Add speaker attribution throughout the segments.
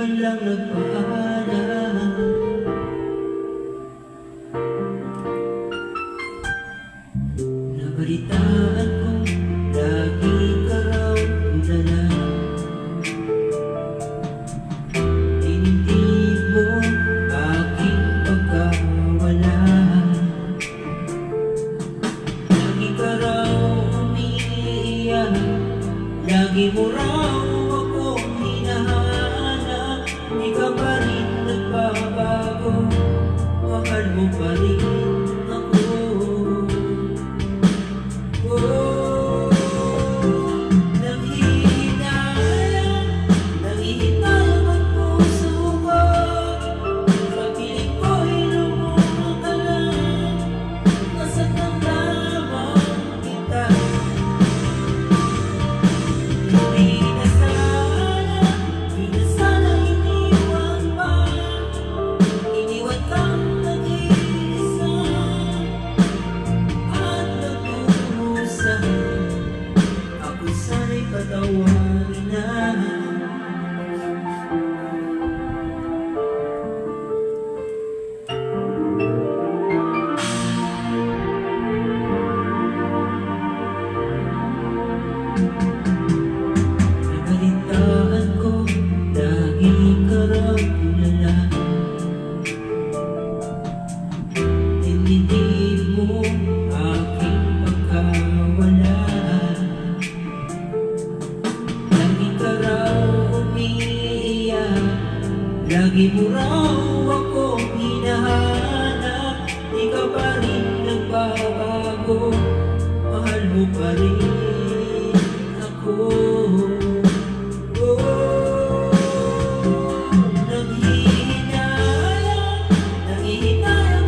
Speaker 1: man lang nagpaalam. Nabalitaan kong lagi ka raw tulala. Tinitib mo aking pagkawala. Lagi ka raw umiiyak, lagi mo raw akong hinahanap. Di ka pa rin nagbabago, mahal mo pa rin ako. Nanghihinayang ang puso ko, sa piling ko'y lumuha ka lang. Nasaktan lamang kita. Hindi na sana iniwan pa. Iniwan kang nag-iisa at nagdurusa. Ako sana'y patawarin na. Nabalitaan ko, lagi ka raw tulala. Tinitib mo aking pagkawala. Lagi ka raw umiiyak, lagi mo raw akong hinahanap. Di ka pa rin nagbabago, mahal mo pa rin ako. Nanghihinayang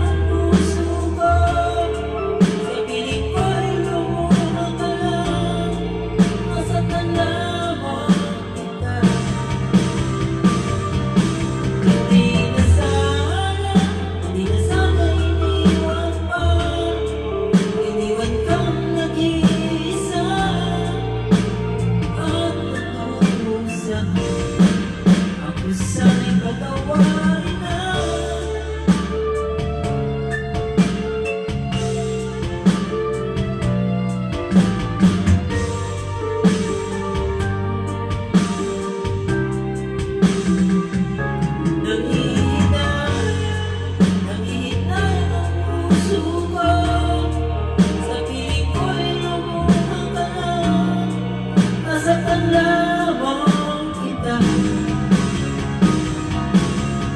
Speaker 1: ang puso ko, sa piling ko'y lumuha ka lang. Nasaktan lamang kita. Hindi na sana iniwan pa. Iniwan kang nag-iisa at nagdurusa. Ako sana'y patawarin na. Nanghihinayang ang puso ko, sa piling ko'y lumuha ka lang. Nasaktan lamang kita.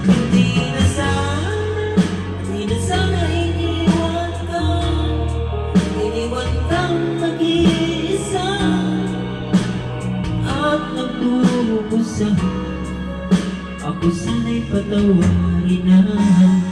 Speaker 1: Hindi na sana iniwan kang nag-iisa at nagdurusa. Ako sana'y patawarin na.